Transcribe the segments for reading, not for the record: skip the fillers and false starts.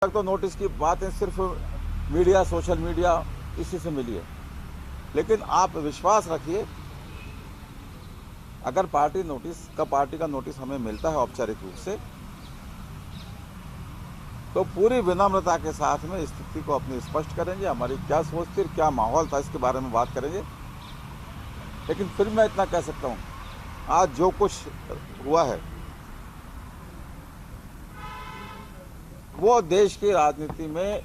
तक तो नोटिस की बातें सिर्फ मीडिया, सोशल मीडिया इसी से मिली है। लेकिन आप विश्वास रखिए, अगर पार्टी का नोटिस हमें मिलता है औपचारिक रूप से, तो पूरी विनम्रता के साथ में स्थिति को अपनी स्पष्ट करेंगे। हमारी क्या सोच थी, क्या माहौल था, इसके बारे में बात करेंगे। लेकिन फिर मैं इतना कह सकता हूँ, आज जो कुछ हुआ है वो देश की राजनीति में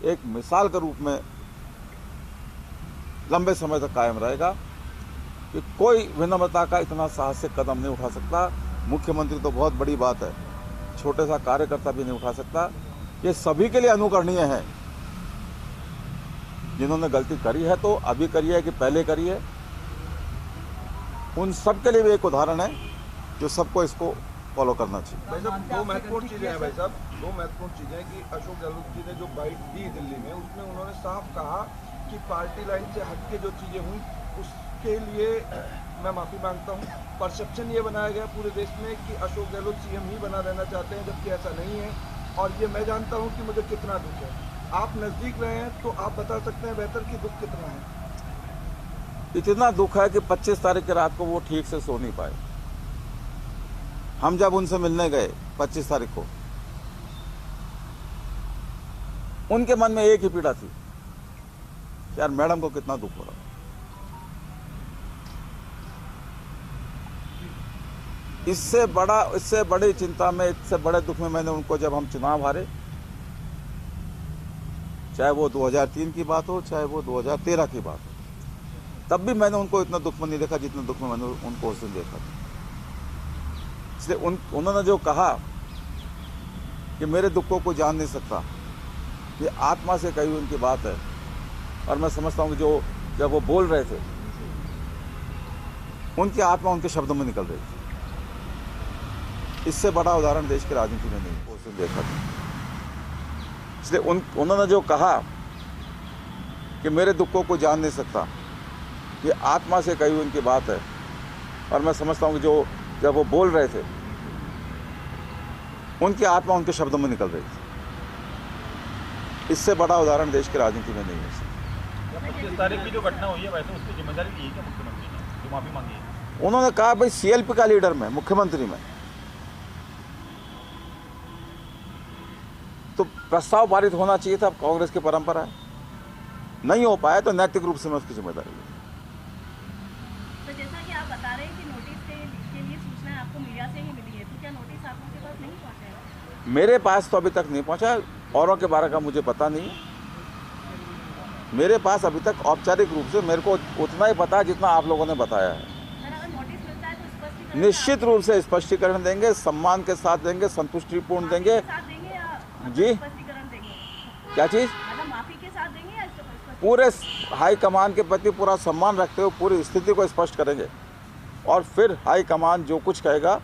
एक मिसाल के रूप में लंबे समय तक कायम रहेगा कि कोई विनम्रता का इतना साहसिक कदम नहीं उठा सकता। मुख्यमंत्री तो बहुत बड़ी बात है, छोटे सा कार्यकर्ता भी नहीं उठा सकता। ये सभी के लिए अनुकरणीय है। जिन्होंने गलती करी है तो अभी करी है कि पहले करी है, उन सब के लिए भी एक उदाहरण है जो सबको इसको फॉलो करना चाहिए। भाई साहब, दो महत्वपूर्ण चीजें हैं दो महत्वपूर्ण चीजें कि अशोक गहलोत जी ने जो बाइट दी दिल्ली में, उसमें उन्होंने साफ कहा कि पार्टी लाइन से हटके जो चीजें हुई उसके लिए मैं माफी मांगता हूं। परसेप्शन ये बनाया गया पूरे देश में कि अशोक गहलोत सीएम ही बना रहना चाहते हैं, जबकि ऐसा नहीं है। और ये मैं जानता हूं कि मुझे कितना दुख है। आप नजदीक रहे हैं तो आप बता सकते हैं बेहतर कि दुख कितना है। इतना दुख है कि 25 तारीख की रात को वो ठीक से सो नहीं पाए। हम जब उनसे मिलने गए 25 तारीख को, उनके मन में एक ही पीड़ा थी, यार मैडम को कितना दुख हो रहा। इससे बड़ी चिंता में, इससे बड़े दुख में मैंने उनको, जब हम चुनाव हारे, चाहे वो 2003 की बात हो, चाहे वो 2013 की बात हो, तब भी मैंने उनको इतना दुख में नहीं देखा जितने दुख में मैंने उनको उस दिन देखा था। इसलिए उन्होंने जो कहा कि मेरे दुख को कोई जान नहीं सकता, ये आत्मा से कही उनकी बात है। और मैं समझता हूँ कि जब वो बोल रहे थे, उनकी आत्मा उनके शब्दों में निकल रही थी। इससे बड़ा उदाहरण देश की राजनीति में नहीं उस दिन देखा था। इसलिए उन्होंने जो कहा कि मेरे दुख को कोई जान नहीं सकता, ये आत्मा से कही उनकी बात है। और मैं समझता हूँ कि जब वो बोल रहे थे, उनकी आत्मा उनके शब्दों में निकल रही थी। इससे बड़ा उदाहरण देश की राजनीति में नहीं है। 25 तारीख की जो घटना हुई है, वैसे उसकी जिम्मेदारी ली है क्या मुख्यमंत्री ने, जो माफी मांगी है? उन्होंने कहा भाई सीएलपी का लीडर में, मुख्यमंत्री में, तो प्रस्ताव पारित होना चाहिए था। कांग्रेस की परंपरा है, नहीं हो पाया तो नैतिक रूप से मैं उसकी जिम्मेदारी ली। तो जैसा कि आप बता रहे हैं कि नोटिस के लिए सूचना आपको मीडिया से ही मिली है, तो क्या नोटिस आप लोगों के पास नहीं पहुंचा है? मेरे पास तो अभी तक नहीं पहुंचा, औरों के बारे का मुझे पता नहीं। मेरे पास अभी तक औपचारिक रूप से मेरे को उतना ही पता है जितना आप लोगों ने बताया है। अगर नोटिस मिलता है तो स्पष्टीकरण निश्चित रूप से स्पष्टीकरण देंगे, सम्मान के साथ देंगे, संतुष्टिपूर्ण देंगे। साथ देंगे या जी, स्पष्टीकरण देंगे? क्या चीज? मतलब माफी के साथ देंगे या स्पष्टीकरण? पूरे हाईकमान के प्रति पूरा सम्मान रखते हुए पूरी स्थिति को स्पष्ट करेंगे, और फिर हाईकमान जो कुछ कहेगा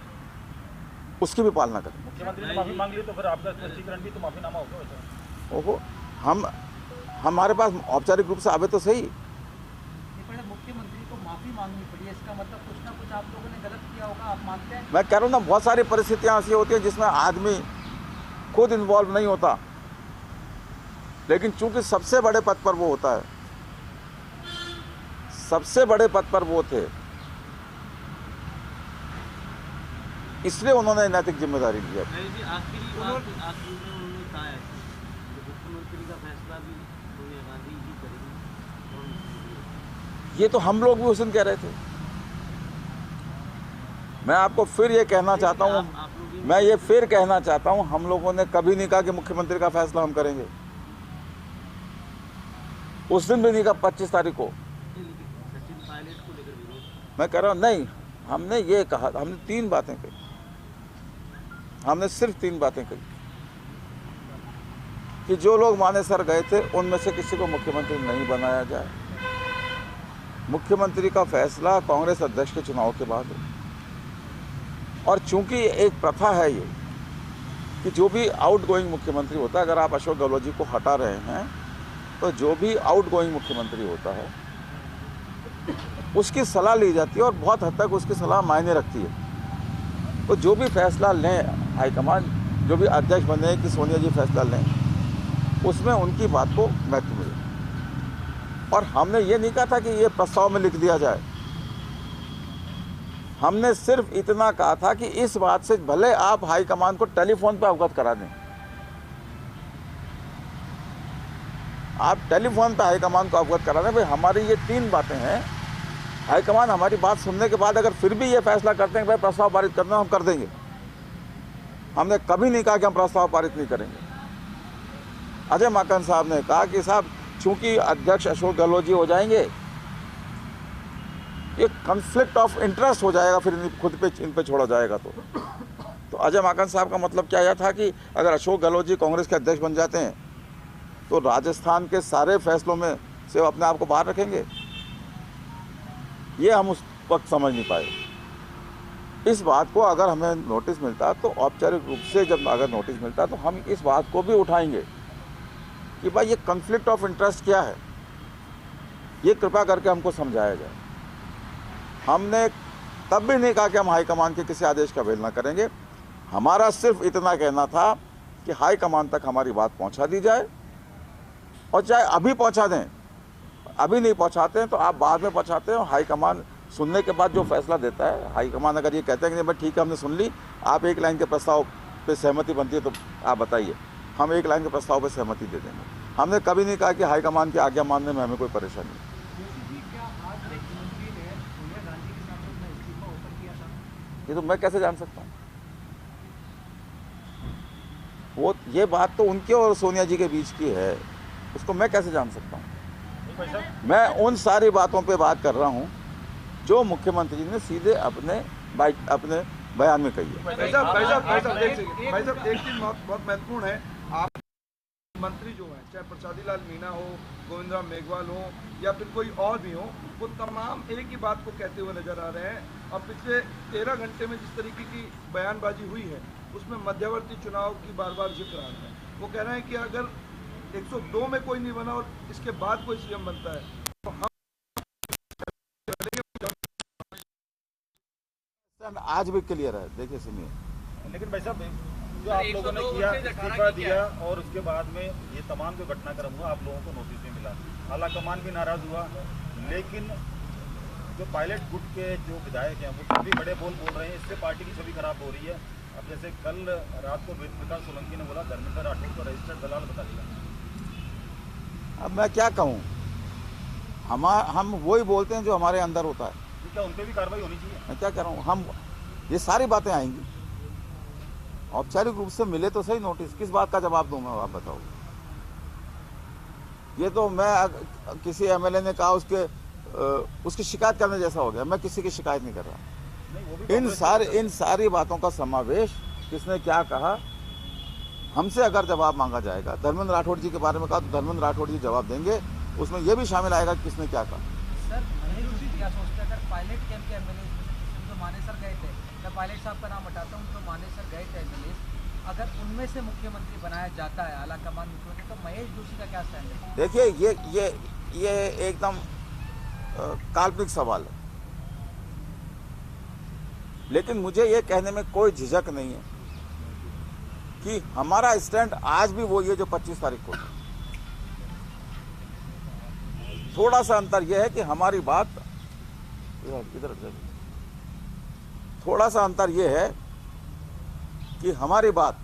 उसकी भी पालना करेंगे। मुख्यमंत्री ने माफी मांग ली तो फिर आपका स्पष्टीकरण भी तो माफीनामा होगा वैसे? ओहो, हमारे पास औपचारिक रूप से आवे तो सही। मुख्यमंत्री को माफी मांगनी पड़ी है, इसका मतलब कुछ ना कुछ आप लोगों ने गलत किया होगा, आप मानते हैं? मैं कह रहा हूँ ना, बहुत सारी परिस्थितियां ऐसी होती हैं जिसमें आदमी खुद इन्वॉल्व नहीं होता, लेकिन चूंकि सबसे बड़े पद पर वो होता है, सबसे बड़े पद पर वो थे, इसलिए उन्होंने नैतिक जिम्मेदारी ली है। आखिरी में उन्होंने कहा है कि मुख्यमंत्री का फैसला भी सोनिया गांधी ही करेंगी। ये तो हम लोग भी उस दिन कह रहे थे। मैं आपको फिर ये कहना चाहता हूँ, हम लोगों ने कभी नहीं कहा कि मुख्यमंत्री का फैसला हम करेंगे। उस दिन भी नहीं कहा 25 तारीख को। सचिन पायलट को लेकर विरोध, मैं कह रहा हूँ नहीं, हमने ये कहा, हमने 3 बातें कही, हमने सिर्फ 3 बातें कही कि जो लोग मानेसर गए थे उनमें से किसी को मुख्यमंत्री नहीं बनाया जाए। मुख्यमंत्री का फैसला कांग्रेस अध्यक्ष के चुनाव के बाद है। और चूंकि एक प्रथा है ये कि जो भी आउटगोइंग मुख्यमंत्री होता है, अगर आप अशोक गहलोत जी को हटा रहे हैं, तो जो भी आउटगोइंग मुख्यमंत्री होता है उसकी सलाह ली जाती है, और बहुत हद तक उसकी सलाह मायने रखती है। तो जो भी फैसला लें हाईकमान, जो भी अध्यक्ष बने कि सोनिया जी फैसला लें, उसमें उनकी बात को महत्व मिले। और हमने ये नहीं कहा था कि ये प्रस्ताव में लिख दिया जाए, हमने सिर्फ इतना कहा था कि इस बात से भले आप हाईकमान को टेलीफोन पर अवगत करा दें, आप टेलीफोन पर हाईकमान को अवगत करा दें, भाई हमारी ये 3 बातें हैं, हाईकमान हमारी बात सुनने के बाद अगर फिर भी ये फैसला करते हैं कि भाई प्रस्ताव पारित करना, हम कर देंगे। हमने कभी नहीं कहा कि हम प्रस्ताव पारित नहीं करेंगे। अजय माकन साहब ने कहा कि साहब चूंकि अध्यक्ष अशोक गहलोत जी हो जाएंगे, ये कॉन्फ्लिक्ट ऑफ इंटरेस्ट हो जाएगा, फिर खुद पे इन पे छोड़ा जाएगा। तो अजय माकन साहब का मतलब क्या यह था कि अगर अशोक गहलोत जी कांग्रेस के अध्यक्ष बन जाते हैं तो राजस्थान के सारे फैसलों में से वो अपने आप को बाहर रखेंगे। ये हम उस वक्त समझ नहीं पाए। इस बात को अगर हमें नोटिस मिलता तो औपचारिक रूप से जब अगर नोटिस मिलता तो हम इस बात को भी उठाएंगे कि भाई ये कॉन्फ्लिक्ट ऑफ इंटरेस्ट क्या है, ये कृपा करके हमको समझाया जाए। हमने तब भी नहीं कहा कि हम हाईकमान के किसी आदेश का अवहेलना करेंगे। हमारा सिर्फ इतना कहना था कि हाईकमान तक हमारी बात पहुंचा दी जाए, और चाहे अभी पहुंचा दें, अभी नहीं पहुंचाते हैं तो आप बाद में पहुंचाते हैं। हाईकमान सुनने के बाद जो फैसला देता है, हाईकमान अगर ये कहते हैं कि भाई ठीक है हमने सुन ली, आप 1 लाइन के प्रस्ताव पे सहमति बनती है तो आप बताइए, हम 1 लाइन के प्रस्ताव पे सहमति दे देंगे। हमने कभी नहीं कहा कि हाईकमान की आज्ञा मानने में हमें कोई परेशानी नहीं। ये तो मैं कैसे जान सकता हूँ? वो ये बात तो उनके और सोनिया जी के बीच की है, उसको मैं कैसे जान सकता हूँ? मैं उन सारी बातों पे बात कर रहा हूँ जो मुख्यमंत्री जी ने सीधे अपने बयान में कही है। भाई साहब एक चीज बहुत महत्वपूर्ण है। आप मंत्री जो हैं, चाहे प्रसादी लाल मीणा हो, गोविंद राम मेघवाल हो या फिर कोई और भी हो, वो तमाम एक ही बात को कहते हुए नजर आ रहे हैं। और पिछले 13 घंटे में जिस तरीके की बयानबाजी हुई है उसमें मध्यवर्ती चुनाव की बार बार जिक्र आ रहा है। वो कह रहे हैं कि अगर 102 में कोई नहीं बना और इसके बाद कोई सीएम बनता है तो हम आज भी क्लियर है। देखिए सुनिए, लेकिन भाई साहब जो आप लोगों ने किया, इस्तीफा दिया और उसके बाद में ये तमाम जो घटनाक्रम हुआ, आप लोगों को नोटिस भी मिला, आलाकमान भी नाराज हुआ, लेकिन जो पायलट गुट के जो विधायक हैं वो सभी बड़े बोल रहे हैं, इससे पार्टी की छवि खराब हो रही है। अब जैसे कल रात को वेद प्रकाश सोलंकी ने बोला धर्मेंद्र राठौर को रजिस्टर्ड दलाल बता दिया। अब मैं क्या कहूँ, हम वही बोलते हैं जो हमारे अंदर होता है। क्या उन पर भी कार्रवाई होनी चाहिए? मैं क्या कह रहा हूँ, हम ये सारी बातें आएंगी। औपचारिक रूप से मिले तो सही नोटिस, किस बात का जवाब दूंगा आप बताओ? ये तो मैं किसी एमएलए ने कहा उसकी शिकायत करने जैसा हो गया। मैं किसी की शिकायत नहीं कर रहा। इन सारी बातों का समावेश, किसने क्या कहा, हमसे अगर जवाब मांगा जाएगा, धर्मेंद्र राठौड़ जी के बारे में कहा तो धर्मेंद्र राठौड़ जी जवाब देंगे, उसमें यह भी शामिल आएगा कि किसने क्या कहा। सर क्या सोचते हैं अगर पायलट कैंप के एमएलए जो मानेसर गए थे, मैं पायलट साहब का नाम हटाता हूँ, जो मानेसर गए थे एमएलए, अगर उनमें से मुख्यमंत्री बनाया जाता है आलाकमान मुख्यमंत्री, तो महेश जोशी का क्या स्टैंड है? देखिए ये एकदम काल्पनिक सवाल है, लेकिन मुझे ये कहने में कोई झिझक नहीं है कि हमारा स्टैंड आज भी वो ये जो 25 तारीख को। थोड़ा सा अंतर यह है कि हमारी बात इधर, थोड़ा सा अंतर यह है कि हमारी बात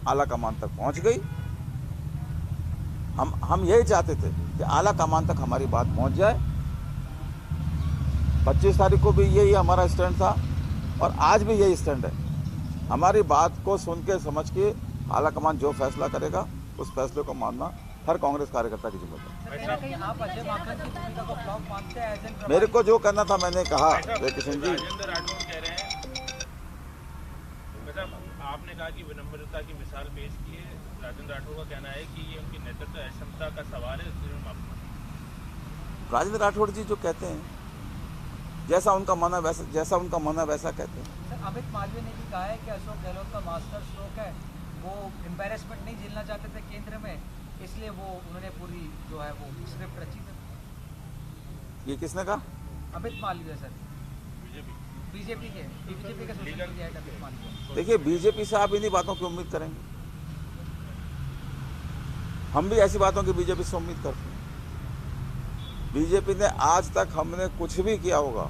आलाकमान तक पहुंच गई। हम यही चाहते थे कि आलाकमान तक हमारी बात पहुंच जाए। 25 तारीख को भी यही हमारा स्टैंड था और आज भी यही स्टैंड है। हमारी बात को सुन के समझ के आलाकमान जो फैसला करेगा उस फैसले को मानना हर कांग्रेस कार्यकर्ता की जिम्मेदारी। मेरे को जो करना था मैंने कहा। किशन जी, आपने कहा कि विनम्रता की मिसाल पेश की है। राजेंद्र राठौर का कहना है कि ये उनकी नेतृत्व अक्षमता का सवाल है, इसलिए माफी मांगे। राजेंद्र राठौर जी जो कहते हैं, जैसा उनका मन है वैसा कहते हैं। सर, अमित मालवीय ने भी कहा है कि अशोक गहलोत का मास्टर स्ट्रोक है, वो एम्बेरसमेंट नहीं झेलना चाहते थे केंद्र में, इसलिए उन्होंने पूरी जो है वो स्क्रिप्ट रची थी। ये किसने कहा? अमित मालवीय सर। बीजेपी का सोशल मीडिया का इस्तेमाल किया। देखिए, बीजेपी से आप इन्हीं बातों की उम्मीद करेंगे। हम भी ऐसी बातों की बीजेपी से उम्मीद करते हैं। बीजेपी ने आज तक हमने कुछ भी किया होगा